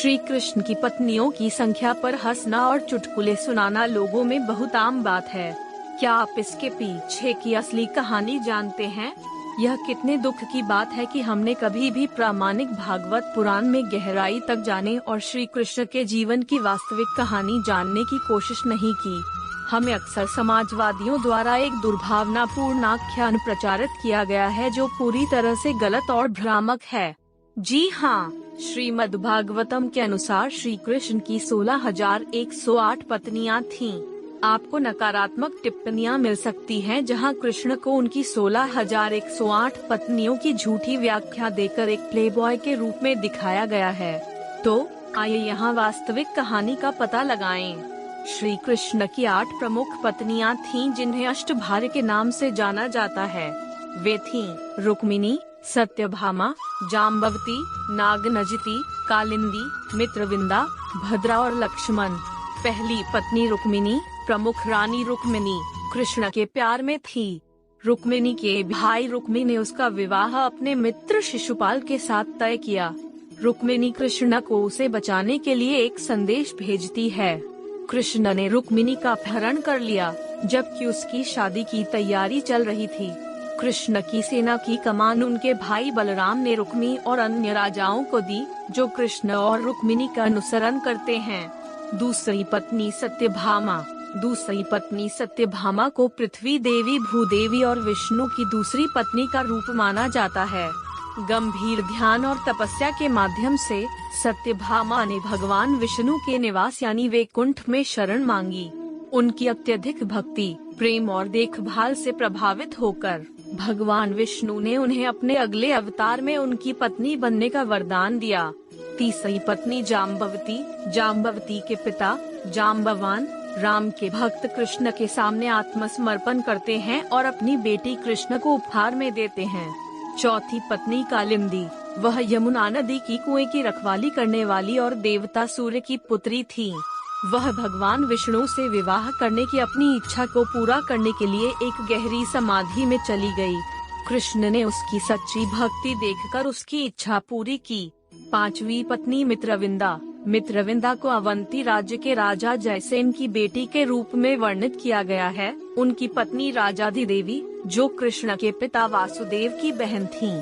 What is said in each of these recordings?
श्री कृष्ण की पत्नियों की संख्या पर हंसना और चुटकुले सुनाना लोगों में बहुत आम बात है। क्या आप इसके पीछे की असली कहानी जानते हैं? यह कितने दुख की बात है कि हमने कभी भी प्रामाणिक भागवत पुराण में गहराई तक जाने और श्री कृष्ण के जीवन की वास्तविक कहानी जानने की कोशिश नहीं की। हमें अक्सर समाजवादियों द्वारा एक दुर्भावनापूर्ण आख्यान प्रचारित किया गया है जो पूरी तरह से गलत और भ्रामक है। जी हाँ, श्रीमद् भागवतम के अनुसार श्री कृष्ण की 16,108 पत्नियां थीं। आपको नकारात्मक टिप्पणियां मिल सकती हैं जहां कृष्ण को उनकी 16,108 पत्नियों की झूठी व्याख्या देकर एक प्लेबॉय के रूप में दिखाया गया है। तो आइए यहां वास्तविक कहानी का पता लगाएं। श्री कृष्ण की 8 प्रमुख पत्नियां थीं जिन्हें अष्टभार्य के नाम से जाना जाता है। वे थीं रुक्मिणी, सत्यभामा, जाम्बवती, नागनजिती, कालिंदी, मित्रविंदा, भद्रा और लक्ष्मण। पहली पत्नी रुक्मिणी, प्रमुख रानी रुक्मिणी कृष्ण के प्यार में थी। रुक्मिणी के भाई रुक्मी ने उसका विवाह अपने मित्र शिशुपाल के साथ तय किया। रुक्मिणी कृष्ण को उसे बचाने के लिए एक संदेश भेजती है। कृष्ण ने रुक्मिणी का अपहरण कर लिया जबकि उसकी शादी की तैयारी चल रही थी। कृष्ण की सेना की कमान उनके भाई बलराम ने रुक्मी और अन्य राजाओं को दी जो कृष्ण और रुक्मिणी का अनुसरण करते हैं। दूसरी पत्नी सत्यभामा को पृथ्वी देवी, भूदेवी और विष्णु की दूसरी पत्नी का रूप माना जाता है। गंभीर ध्यान और तपस्या के माध्यम से सत्यभामा ने भगवान विष्णु के निवास यानी वैकुंठ में शरण मांगी। उनकी अत्यधिक भक्ति, प्रेम और देखभाल से प्रभावित होकर भगवान विष्णु ने उन्हें अपने अगले अवतार में उनकी पत्नी बनने का वरदान दिया। तीसरी पत्नी जाम्बवती के पिता जाम्बवान राम के भक्त कृष्ण के सामने आत्मसमर्पण करते हैं और अपनी बेटी कृष्ण को उपहार में देते हैं। चौथी पत्नी कालिंदी, वह यमुना नदी की कुएं की रखवाली करने वाली और देवता सूर्य की पुत्री थी। वह भगवान विष्णु से विवाह करने की अपनी इच्छा को पूरा करने के लिए एक गहरी समाधि में चली गई। कृष्ण ने उसकी सच्ची भक्ति देखकर उसकी इच्छा पूरी की। पांचवी पत्नी मित्रविंदा को अवंती राज्य के राजा जयसेन की बेटी के रूप में वर्णित किया गया है। उनकी पत्नी राजाधिदेवी जो कृष्ण के पिता वासुदेव की बहन थीं।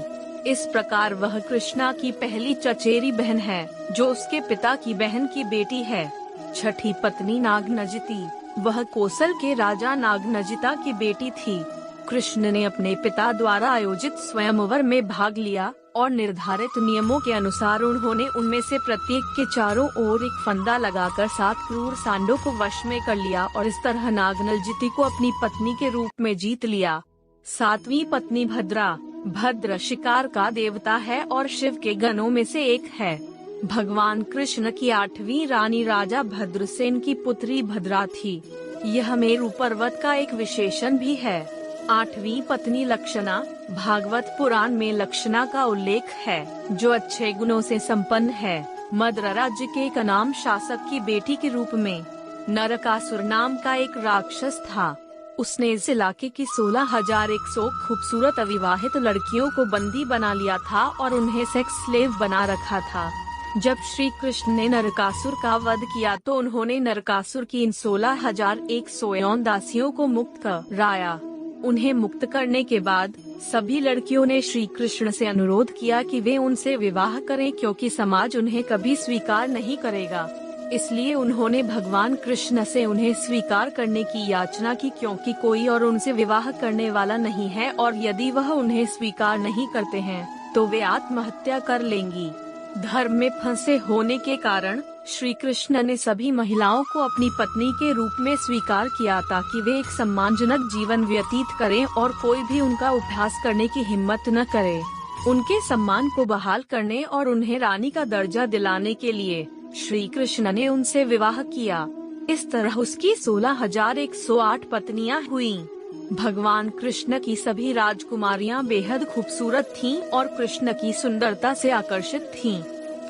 इस प्रकार वह कृष्णा की पहली चचेरी बहन है जो उसके पिता की बहन की बेटी है। छठी पत्नी नागनजिती, वह कोसल के राजा नागनजिता की बेटी थी। कृष्ण ने अपने पिता द्वारा आयोजित स्वयंवर में भाग लिया और निर्धारित नियमों के अनुसार उन्होंने उनमें से प्रत्येक के चारों ओर एक फंदा लगाकर 7 क्रूर सांडों को वश में कर लिया और इस तरह नागनजिती को अपनी पत्नी के रूप में जीत लिया। सातवीं पत्नी भद्र शिकार का देवता है और शिव के गणों में से एक है। भगवान कृष्ण की 8वीं रानी राजा भद्रसेन की पुत्री भद्रा थी। यह मेरु पर्वत का एक विशेषण भी है। 8वीं पत्नी लक्षणा, भागवत पुराण में लक्षणा का उल्लेख है जो अच्छे गुणों से संपन्न है। मद्र राज्य के एक अनाम शासक की बेटी के रूप में। नरकासुर नाम का एक राक्षस था। उसने इस इलाके की 16,100 खूबसूरत अविवाहित लड़कियों को बंदी बना लिया था और उन्हें सेक्स स्लेव बना रखा था। जब श्री कृष्ण ने नरकासुर का वध किया तो उन्होंने नरकासुर की इन 16,100 दासियों को मुक्त कराया। उन्हें मुक्त करने के बाद सभी लड़कियों ने श्री कृष्ण से अनुरोध किया कि वे उनसे विवाह करें क्योंकि समाज उन्हें कभी स्वीकार नहीं करेगा। इसलिए उन्होंने भगवान कृष्ण से उन्हें स्वीकार करने की याचना की क्योंकि कोई और उनसे विवाह करने वाला नहीं है और यदि वह उन्हें स्वीकार नहीं करते हैं तो वे आत्महत्या कर लेंगी। धर्म में फंसे होने के कारण श्री कृष्ण ने सभी महिलाओं को अपनी पत्नी के रूप में स्वीकार किया ताकि वे एक सम्मानजनक जीवन व्यतीत करें और कोई भी उनका उपहास करने की हिम्मत न करे। उनके सम्मान को बहाल करने और उन्हें रानी का दर्जा दिलाने के लिए श्री कृष्ण ने उनसे विवाह किया। इस तरह उसकी 16,108 पत्नियां हुईं। भगवान कृष्ण की सभी राजकुमारियां बेहद खूबसूरत थीं और कृष्ण की सुंदरता से आकर्षित थीं।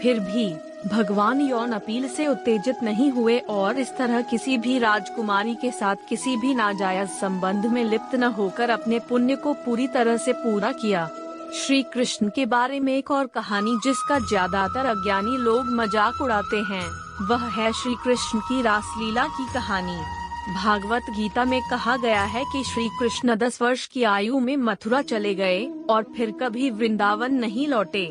फिर भी भगवान यौन अपील से उत्तेजित नहीं हुए और इस तरह किसी भी राजकुमारी के साथ किसी भी नाजायज संबंध में लिप्त न होकर अपने पुण्य को पूरी तरह से पूरा किया। श्री कृष्ण के बारे में एक और कहानी जिसका ज्यादातर अज्ञानी लोग मजाक उड़ाते हैं, वह है श्री कृष्ण की रासलीला की कहानी। भागवत गीता में कहा गया है कि श्री कृष्ण 10 वर्ष की आयु में मथुरा चले गए और फिर कभी वृंदावन नहीं लौटे।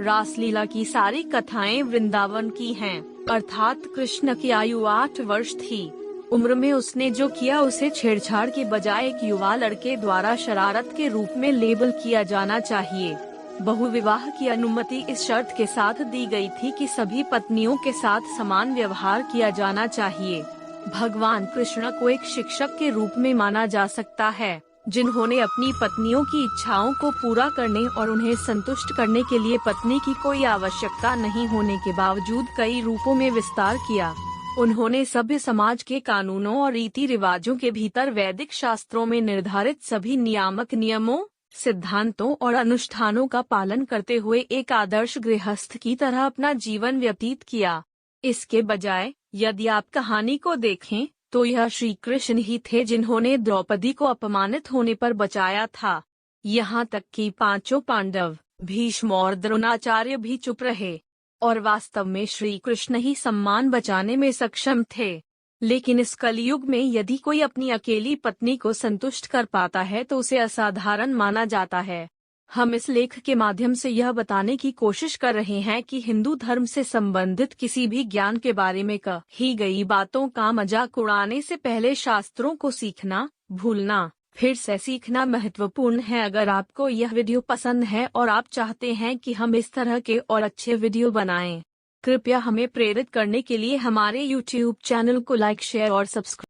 रासलीला की सारी कथाएं वृंदावन की हैं, अर्थात कृष्ण की आयु 8 वर्ष थी। उम्र में उसने जो किया उसे छेड़छाड़ के बजाय एक युवा लड़के द्वारा शरारत के रूप में लेबल किया जाना चाहिए। बहुविवाह की अनुमति इस शर्त के साथ दी गई थी कि सभी पत्नियों के साथ समान व्यवहार किया जाना चाहिए। भगवान कृष्ण को एक शिक्षक के रूप में माना जा सकता है, जिन्होंने अपनी पत्नियों की इच्छाओं को पूरा करने और उन्हें संतुष्ट करने के लिए पत्नी की कोई आवश्यकता नहीं होने के बावजूद कई रूपों में विस्तार किया। उन्होंने सभ्य समाज के कानूनों और रीति रिवाजों के भीतर वैदिक शास्त्रों में निर्धारित सभी नियामक नियमों, सिद्धांतों और अनुष्ठानों का पालन करते हुए एक आदर्श गृहस्थ की तरह अपना जीवन व्यतीत किया। इसके बजाय यदि आप कहानी को देखें तो यह श्री कृष्ण ही थे जिन्होंने द्रौपदी को अपमानित होने पर बचाया था। यहाँ तक कि 5 पांडव, भीष्म और द्रोणाचार्य भी चुप रहे और वास्तव में श्री कृष्ण ही सम्मान बचाने में सक्षम थे। लेकिन इस कलयुग में यदि कोई अपनी अकेली पत्नी को संतुष्ट कर पाता है तो उसे असाधारण माना जाता है। हम इस लेख के माध्यम से यह बताने की कोशिश कर रहे हैं कि हिंदू धर्म से संबंधित किसी भी ज्ञान के बारे में कही गई बातों का मजाक उड़ाने से पहले शास्त्रों को सीखना, भूलना, फिर से सीखना महत्वपूर्ण है। अगर आपको यह वीडियो पसंद है और आप चाहते हैं कि हम इस तरह के और अच्छे वीडियो बनाएं, कृपया हमें प्रेरित करने के लिए हमारे YouTube चैनल को लाइक, शेयर और सब्सक्राइब